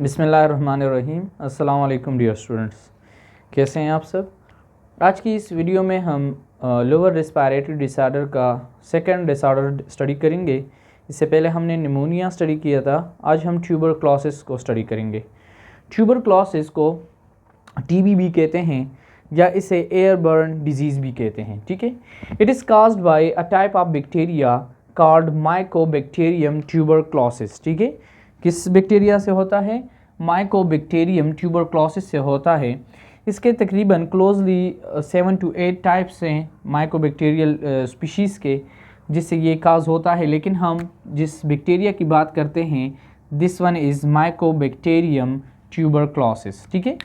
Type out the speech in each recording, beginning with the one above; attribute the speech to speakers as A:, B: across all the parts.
A: बिस्मिल्लाहिर्रहमानिर्रहीम। अस्सलाम वालेकुम डियर स्टूडेंट्स, कैसे हैं आप सब। आज की इस वीडियो में हम लोअर रेस्पिरेटरी डिसऑर्डर का सेकंड डिसऑर्डर स्टडी करेंगे। इससे पहले हमने निमोनिया स्टडी किया था, आज हम ट्यूबरक्लोसिस को स्टडी करेंगे। ट्यूबरक्लोसिस को टीबी भी कहते हैं या इसे एयरबर्न डिजीज़ भी कहते हैं, ठीक है। It is caused by a type of bacteria called Mycobacterium tuberculosis, ठीक है। किस बैक्टीरिया से होता है? माइकोबैक्टीरियम ट्यूबरक्लोसिस से होता है। इसके तकरीबन क्लोजली 7 to 8 टाइप्स हैं माइकोबैक्टीरियल स्पीशीज़ के, जिससे ये काज होता है। लेकिन हम जिस बैक्टीरिया की बात करते हैं, this one is Mycobacterium tuberculosis, ठीक है।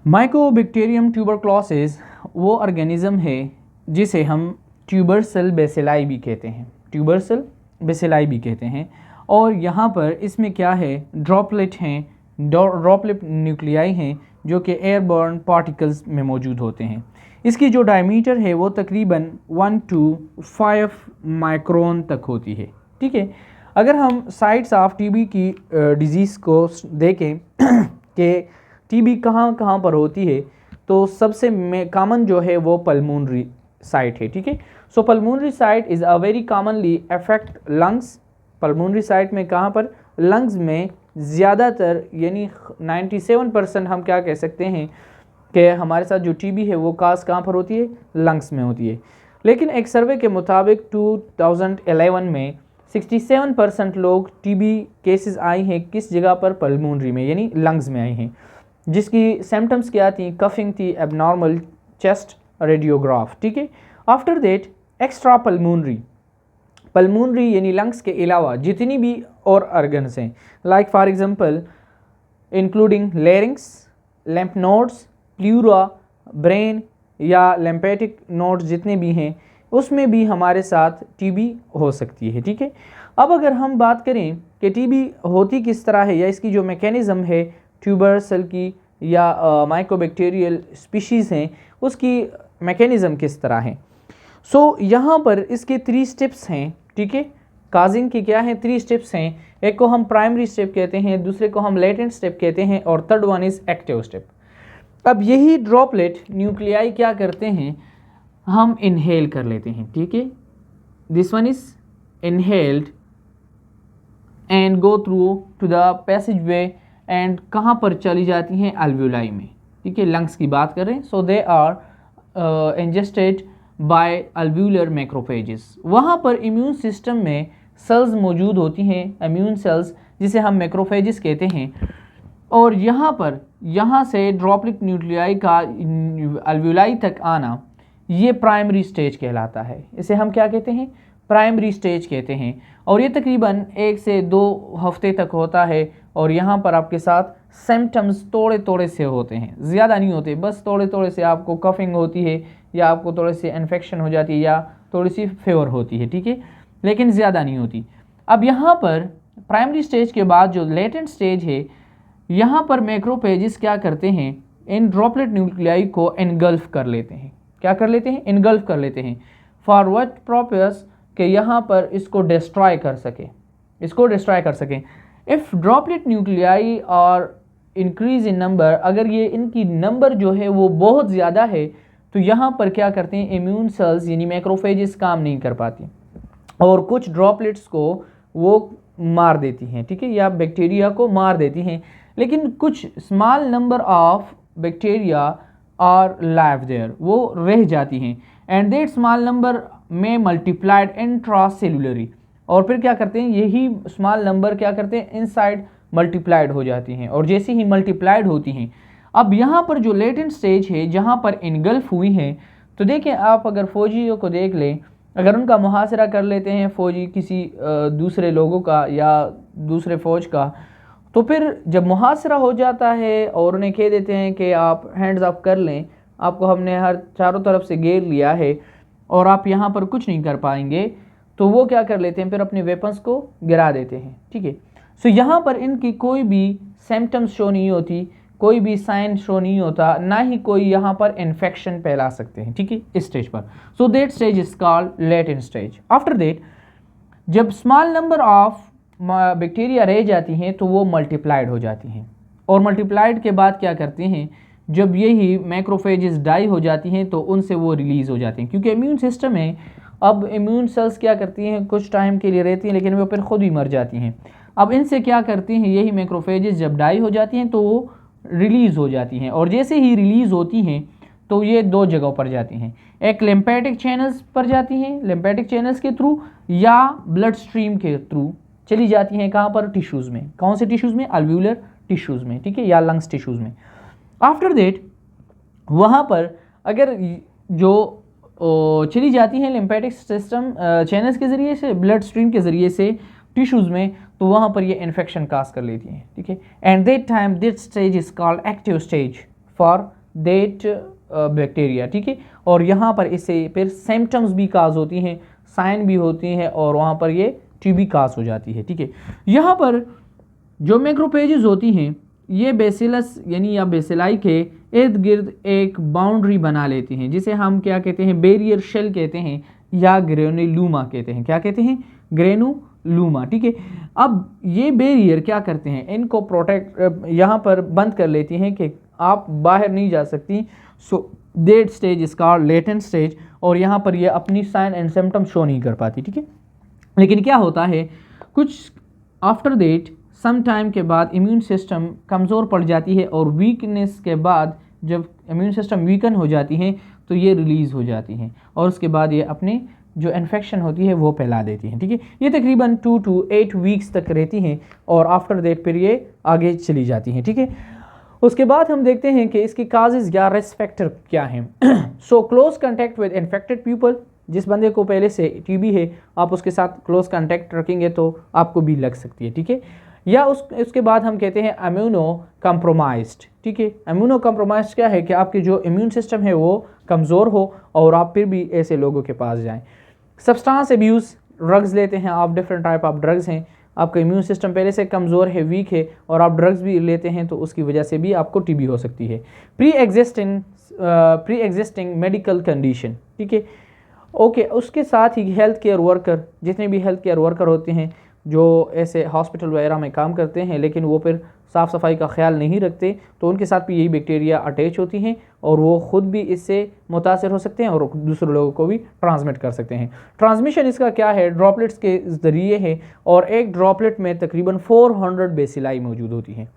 A: माइकोबैक्टीरियम ट्यूबरक्लोसिस वो ऑर्गेनिज़म है जिसे हम ट्यूबरसेल बेसिलाई भी कहते हैं, ट्यूबरसेल बेसिलाई भी कहते हैं। और यहाँ पर इसमें क्या है, ड्रॉपलेट हैं, ड्रॉपलेट न्यूक्लियाई हैं जो कि एयरबॉर्न पार्टिकल्स में मौजूद होते हैं। इसकी जो डायमीटर है वो तकरीबन 1 to 5 माइक्रोन तक होती है, ठीक है। अगर हम साइट्स ऑफ टीबी की डिजीज़ को देखें कि टीबी कहाँ कहाँ पर होती है, तो सबसे कॉमन जो है वो पल्मोनरी साइट है, ठीक है। So pulmonary site is a very commonly affect lungs. Pulmonary site में कहाँ पर? लंग्स में ज़्यादातर, यानी 97% हम क्या कह सकते हैं कि हमारे साथ जो टीबी है वो काज कहाँ पर होती है? लंग्स में होती है। लेकिन एक सर्वे के मुताबिक 2011 में 67% लोग टीबी केसेस आई हैं किस जगह पर? पल्मोनरी में, यानी लंग्स में आई हैं। जिसकी सिम्टम्स क्या थी? कफिंग थी, एबनॉर्मल चेस्ट रेडियोग्राफ, ठीक है। आफ्टर दैट एक्स्ट्रा पल्मोनरी यानी लंग्स के अलावा जितनी भी और ऑर्गन्स हैं, like for example including larynx, lymph nodes, pleura, brain या लिम्फेटिक नोड्स जितने भी हैं, उसमें भी हमारे साथ टीबी हो सकती है, ठीक है। अब अगर हम बात करें कि टीबी होती किस तरह है या इसकी जो मैकेनिज़्म है ट्यूबर सेल की या माइकोबैक्टीरियल स्पीशीज़ हैं उसकी मैकेनिज़्म किस तरह है। सो यहाँ पर इसके 3 स्टेप्स हैं, ठीक है। काजिंग की क्या है? 3 स्टेप्स हैं। एक को हम प्राइमरी स्टेप कहते हैं, दूसरे को हम लेटेंट स्टेप कहते हैं और third one is active step. अब यही ड्रॉपलेट न्यूक्लियाई क्या करते हैं, हम इनहेल कर लेते हैं, ठीक है। This one is inhaled and go through to the passage way and कहाँ पर चली जाती हैं? अल्वियोलाई में, ठीक है। लंग्स की बात करें, so they are ingested by alveolar macrophages. वहाँ पर इम्यून सिस्टम में सेल्स मौजूद होती हैं, इम्यून सेल्स जिसे हम मैक्रोफेजेस कहते हैं। और यहाँ से ड्रॉपलेट न्यूक्लियाई का अल्व्यूलाई तक आना, ये प्राइमरी स्टेज कहलाता है। इसे हम क्या कहते हैं? प्राइमरी स्टेज कहते हैं। और ये तकरीबन 1 से 2 हफ्ते तक होता है। और यहाँ पर आपके साथ सिम्टम्स थोड़े से होते हैं, ज़्यादा नहीं होते, बस थोड़े से आपको कफिंग होती है या आपको थोड़ी सी इन्फेक्शन हो जाती है या थोड़ी सी फीवर होती है, ठीक है, लेकिन ज़्यादा नहीं होती। अब यहाँ पर प्राइमरी स्टेज के बाद जो लेटेंट स्टेज है, यहाँ पर मैक्रोफेजेस क्या करते हैं? इन ड्रॉपलेट न्यूक्लियाई को इनगल्फ कर लेते हैं। क्या कर लेते हैं? इनगल्फ कर लेते हैं। For what purpose? कि यहाँ पर इसको डिस्ट्रॉय कर सकें। इफ़ ड्रॉपलेट न्यूक्लियाई और इंक्रीज इन नंबर, अगर ये इनकी नंबर जो है वो बहुत ज़्यादा है, तो यहाँ पर क्या करते हैं? इम्यून सेल्स यानी मैक्रोफेजेस काम नहीं कर पाती और कुछ ड्रॉपलेट्स को वो मार देती हैं, ठीक है, या बैक्टीरिया को मार देती हैं। लेकिन कुछ small number of bacteria are live there, वो रह जाती हैं। एंड दैट स्मॉल नंबर में मल्टीप्लाइड इंट्रासेलुलरी, और फिर क्या करते हैं? यही स्मॉल नंबर क्या करते हैं? इनसाइड मल्टीप्लाइड हो जाती हैं। और जैसे ही मल्टीप्लाइड होती हैं, अब यहाँ पर जो लेटेंट स्टेज है जहाँ पर इनगल्फ हुई हैं, तो देखें आप अगर फौजियों को देख लें, अगर उनका मुहासरा कर लेते हैं फौजी किसी दूसरे लोगों का या दूसरे फ़ौज का, तो फिर जब मुहासरा हो जाता है और उन्हें कह देते हैं कि आप हैंड्स अप कर लें, आपको हमने हर चारों तरफ से घेर लिया है और आप यहाँ पर कुछ नहीं कर पाएंगे, तो वो क्या कर लेते हैं? फिर अपने वेपन्स को गिरा देते हैं, ठीक है। सो यहाँ पर इनकी कोई भी सिम्टम्स शो नहीं होती, कोई भी साइन शो नहीं होता, ना ही कोई यहाँ पर इन्फेक्शन फैला सकते हैं, ठीक है, इस स्टेज पर। So that stage is called latent stage. After that जब स्मॉल नंबर ऑफ बैक्टीरिया रह जाती हैं तो वो मल्टीप्लाइड हो जाती हैं, और मल्टीप्लाइड के बाद क्या करते हैं, जब यही मैक्रोफेजेस डाई हो जाती हैं तो उनसे वो रिलीज़ हो जाती हैं, क्योंकि इम्यून सिस्टम है। अब इम्यून सेल्स क्या करती हैं, कुछ टाइम के लिए रहती हैं लेकिन वो फिर खुद ही मर जाती हैं। अब इनसे क्या करती हैं, यही मैक्रोफेजेस जब डाई हो जाती हैं तो वो रिलीज़ हो जाती हैं, और जैसे ही रिलीज़ होती हैं तो ये दो जगहों पर जाती हैं, एक लिम्फेटिक चैनल्स पर जाती हैं, लिम्फेटिक चैनल्स के थ्रू, या ब्लड स्ट्रीम के थ्रू चली जाती हैं। कहाँ पर, टिश्यूज़ में। कौन से टिश्यूज़ में, अल्व्यूलर टिश्यूज़ में, ठीक है, या लंग्स टिश्यूज़ में। आफ्टर दैट वहाँ पर अगर जो चली जाती हैं लिम्फेटिक सिस्टम चैनल्स के ज़रिए से, ब्लड स्ट्रीम के ज़रिए से टिश्यूज़ में, तो वहाँ पर ये इन्फेक्शन काज कर लेती हैं, ठीक है। And that time this stage is called active stage for that bacteria, ठीक है। और यहाँ पर इससे फिर सिम्टम्स भी काज होती हैं, साइन भी होती हैं, और वहाँ पर ये टीबी काज हो जाती है, ठीक है। यहाँ पर जो मैक्रोफेजेस होती हैं ये बेसिलस यानी या बेसिलाई के इर्द गिर्द एक बाउंड्री बना लेती हैं, जिसे हम क्या कहते हैं, बैरियर शेल कहते हैं, या ग्रेनुलुमा कहते हैं। क्या कहते हैं, ग्रेनुलुमा, ठीक है। अब ये बैरियर क्या करते हैं, इनको प्रोटेक्ट यहाँ पर बंद कर लेती हैं कि आप बाहर नहीं जा सकती। So that stage is called latent stage, और यहाँ पर ये अपनी साइन एंड सिम्टम शो नहीं कर पाती, ठीक है। लेकिन क्या होता है, कुछ आफ्टर दैट सम टाइम के बाद इम्यून सिस्टम कमज़ोर पड़ जाती है, और वीकनेस के बाद जब इम्यून सिस्टम वीकन हो जाती है तो ये रिलीज़ हो जाती हैं, और उसके बाद ये अपने जो इन्फेक्शन होती है वो फैला देती हैं, ठीक है। ये तकरीबन 2 to 8 वीक्स तक रहती हैं, और आफ्टर दैट फिर ये आगे चली जाती हैं, ठीक है। उसके बाद हम देखते हैं कि इसकी काजेज़ या रिस्क फैक्टर क्या हैं। So close contact with infected people, जिस बंदे को पहले से टीबी है आप उसके साथ क्लोज कॉन्टैक्ट रखेंगे तो आपको भी लग सकती है, ठीक है। या उसके बाद हम कहते हैं इम्यूनो कम्प्रोमाइज्ड, ठीक है। इम्यूनो कम्प्रोमाइज्ड क्या है कि आपके जो इम्यून सिस्टम है वो कमज़ोर हो और आप फिर भी ऐसे लोगों के पास जाएं। सब्सटेंस अब्यूज़, ड्रग्स लेते हैं आप, डिफरेंट टाइप ऑफ ड्रग्स हैं, आपका इम्यून सिस्टम पहले से कमज़ोर है, वीक है, और आप ड्रग्स भी लेते हैं तो उसकी वजह से भी आपको टीबी हो सकती है। प्री एग्जिस्टिंग मेडिकल कंडीशन, ठीक है, ओके। उसके साथ ही हेल्थ केयर वर्कर, जितने भी हेल्थ केयर वर्कर होते हैं जो ऐसे हॉस्पिटल वगैरह में काम करते हैं लेकिन वो फिर साफ़ सफाई का ख्याल नहीं रखते, तो उनके साथ भी यही बैक्टीरिया अटैच होती हैं, और वो ख़ुद भी इससे मुतासर हो सकते हैं और दूसरे लोगों को भी ट्रांसमिट कर सकते हैं। ट्रांसमिशन इसका क्या है, ड्रॉपलेट्स के ज़रिए है, और एक ड्रॉपलेट में तकरीबन 400 बेसिलाई मौजूद होती हैं।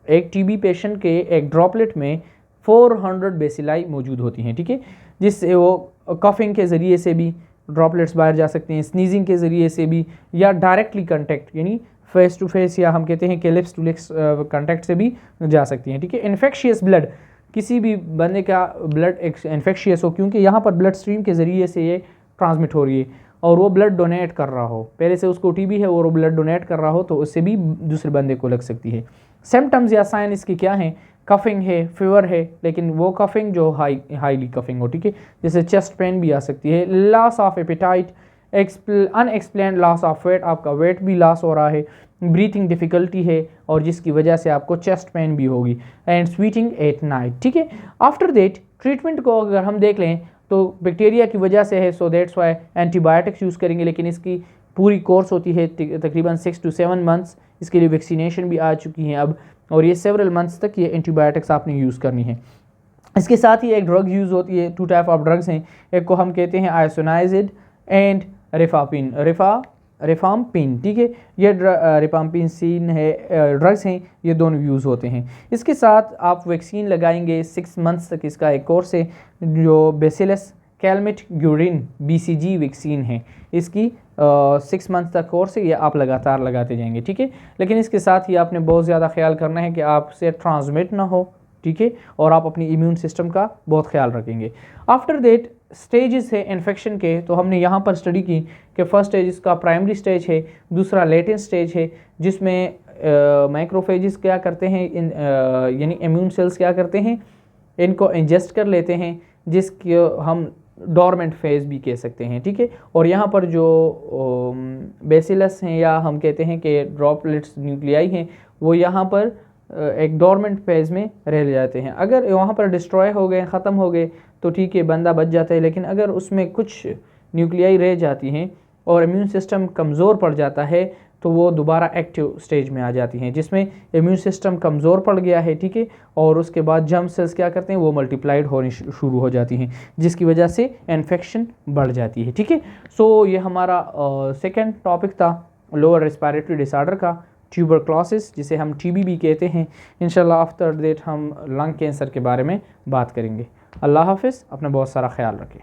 A: एक टीबी पेशेंट के एक ड्रॉपलेट में 400 बेसिलाई मौजूद होती हैं, ठीक है, जिससे वो कफिंग के ज़रिए से भी ड्रॉपलेट्स बाहर जा सकते हैं, स्नीजिंग के ज़रिए से भी, या डायरेक्टली कंटेक्ट यानी फेस टू फेस, या हम कहते हैं कि लिप्स टू लिप्स कंटेक्ट से भी जा सकती हैं, ठीक है। इन्फेक्शियस ब्लड, किसी भी बंदे का ब्लड इन्फेक्शियस हो, क्योंकि यहाँ पर ब्लड स्ट्रीम के ज़रिए से ये ट्रांसमिट हो रही है, और वो ब्लड डोनेट कर रहा हो, पहले से उसको टीबी है और वो ब्लड डोनेट कर रहा हो, तो उससे भी दूसरे बंदे को लग सकती है। सिम्टम्स या साइन इसकी क्या हैं, कफिंग है, फीवर है, लेकिन वो कफिंग जो हाईली कफिंग हो, ठीक है, जैसे चेस्ट पेन भी आ सकती है, loss of appetite, unexplained loss of weight, आपका वेट भी लॉस हो रहा है, ब्रीथिंग डिफ़िकल्टी है, और जिसकी वजह से आपको चेस्ट पेन भी होगी, एंड स्वीटिंग एट नाइट, ठीक है। आफ्टर दैट ट्रीटमेंट को अगर हम देख लें तो बैक्टीरिया की वजह से है, so that's why antibiotics use करेंगे, लेकिन इसकी पूरी कोर्स होती है तकरीबन 6 to 7 मंथ्स। इसके लिए वैक्सीनेशन भी आ चुकी हैं अब, और ये सेवरल मंथ्स तक ये एंटीबायोटिक्स आपने यूज़ करनी है। इसके साथ ही एक ड्रग यूज़ होती है, 2 टाइप ऑफ ड्रग्स हैं, एक को हम कहते हैं आइसोनाइजिड एंड रिफाम्पिन, ठीक है। ये रिफाम्पिन है ड्रग्स हैं, ये दोनों यूज़ होते हैं। इसके साथ आप वैक्सीन लगाएंगे 6 मंथ्स तक, इसका एक कोर्स है जो bacillus Calmette Guérin BCG vaccine है, इसकी 6 मंथ तक कोर्स है, ये आप लगातार लगाते जाएंगे, ठीक है। लेकिन इसके साथ ही आपने बहुत ज़्यादा ख्याल करना है कि आपसे ट्रांसमिट ना हो, ठीक है, और आप अपनी इम्यून सिस्टम का बहुत ख्याल रखेंगे। आफ्टर दैट स्टेजेस है इन्फेक्शन के, तो हमने यहाँ पर स्टडी की कि फर्स्ट स्टेज इसका प्राइमरी स्टेज है, दूसरा लेटेंट स्टेज है, जिसमें माइक्रोफेजेस क्या करते हैं, यानी इम्यून सेल्स क्या करते हैं, इनको इंजेस्ट कर लेते हैं, जिसके हम डोरमेंट फेज़ भी कह सकते हैं, ठीक है। और यहाँ पर जो बेसिलस हैं, या हम कहते हैं कि ड्रॉपलेट्स न्यूक्लियाई हैं, वो यहाँ पर एक डोरमेंट फेज़ में रह जाते हैं। अगर वहाँ पर डिस्ट्रॉय हो गए, ख़त्म हो गए, तो ठीक है, बंदा बच जाता है, लेकिन अगर उसमें कुछ न्यूक्लियाई रह जाती हैं और इम्यून सिस्टम कमज़ोर पड़ जाता है, तो वो दोबारा एक्टिव स्टेज में आ जाती हैं, जिसमें इम्यून सिस्टम कमज़ोर पड़ गया है, ठीक है, और उसके बाद जर्म सेल्स क्या करते हैं, वो मल्टीप्लाइड होने शुरू हो जाती हैं, जिसकी वजह से इन्फेक्शन बढ़ जाती है, ठीक है। सो ये हमारा सेकेंड टॉपिक था लोअर रेस्पिरेटरी डिसऑर्डर का, ट्यूबरक्लोसिस, जिसे हम टीबी भी कहते हैं। इंशाल्लाह आफ्टर दैट हम लंग कैंसर के बारे में बात करेंगे। अल्लाह हाफिज़, अपना बहुत सारा ख्याल रखें।